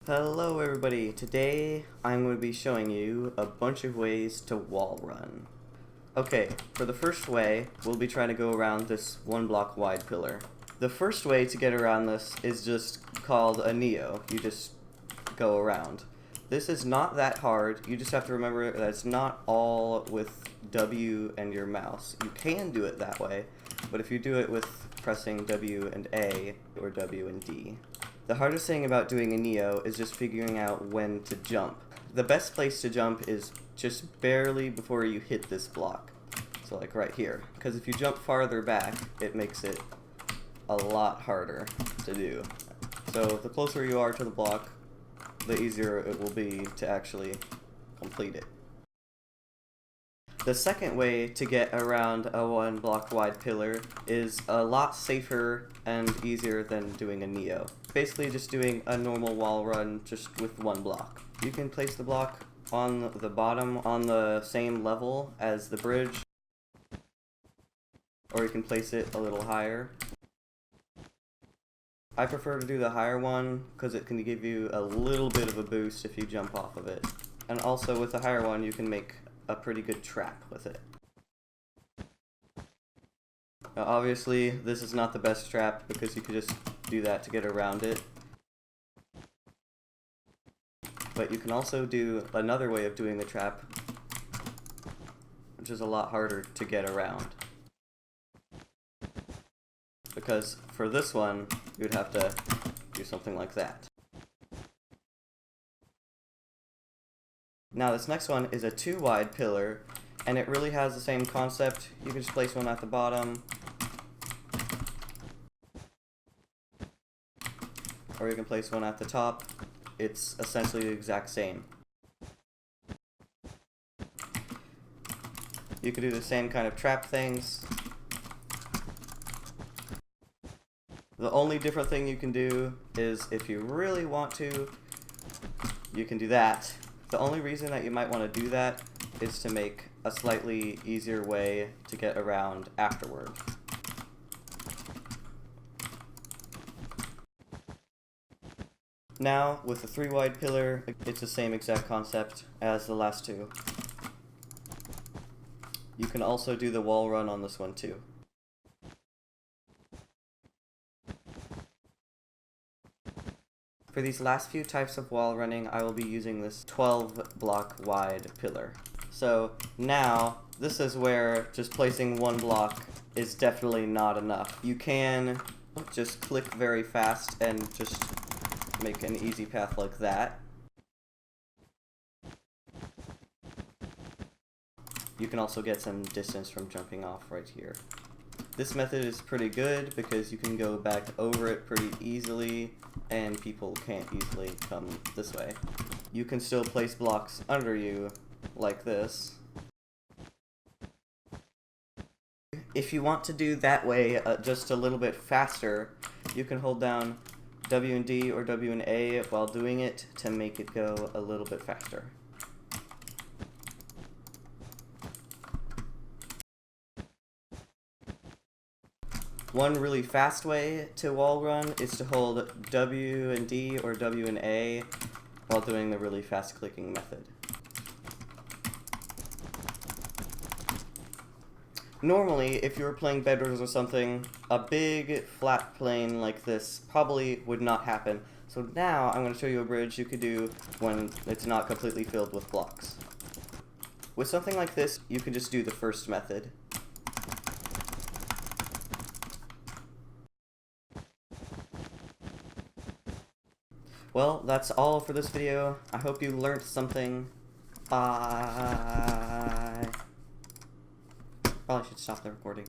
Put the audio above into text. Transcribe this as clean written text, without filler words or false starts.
Hello everybody, today I'm going to be showing you a bunch of ways to wall run. Okay, for the first way, we'll be trying to go around this 1 block wide pillar. The first way to get around this is just called a Neo. You just go around. This is not that hard, you just have to remember that it's not all with W and your mouse. You can do it that way, but if you do it with pressing W and A or W and D. The hardest thing about doing a Neo is just figuring out when to jump. The best place to jump is just barely before you hit this block. So like right here. Because if you jump farther back, it makes it a lot harder to do. So the closer you are to the block, the easier it will be to actually complete it. The second way to get around a 1 block wide pillar is a lot safer and easier than doing a Neo. Basically just doing a normal wall run just with 1 block. You can place the block on the bottom on the same level as the bridge, or you can place it a little higher. I prefer to do the higher one because it can give you a little bit of a boost if you jump off of it. And also with the higher one you can make a pretty good trap with it. Now obviously this is not the best trap because you could just do that to get around it. But you can also do another way of doing the trap, which is a lot harder to get around. Because for this one, you would have to do something like that. Now this next one is a 2 wide pillar, and it really has the same concept. You can just place one at the bottom, or you can place one at the top. It's essentially the exact same. You can do the same kind of trap things. The only different thing you can do is if you really want to, you can do that. The only reason that you might want to do that is to make a slightly easier way to get around afterward. Now, with the 3 wide pillar, it's the same exact concept as the last 2. You can also do the wall run on this one too. For these last few types of wall running, I will be using this 12 block wide pillar. So now, this is where just placing 1 block is definitely not enough. You can just click very fast and just make an easy path like that. You can also get some distance from jumping off right here. This method is pretty good because you can go back over it pretty easily and people can't easily come this way. You can still place blocks under you like this. If you want to do that way just a little bit faster, you can hold down W and D or W and A while doing it to make it go a little bit faster. One really fast way to wall run is to hold W and D or W and A while doing the really fast clicking method. Normally, if you were playing Bedwars or something, a big flat plane like this probably would not happen. So now I'm going to show you a bridge you could do when it's not completely filled with blocks. With something like this, you can just do the first method. Well, that's all for this video. I hope you learned something. Bye. Probably should stop the recording.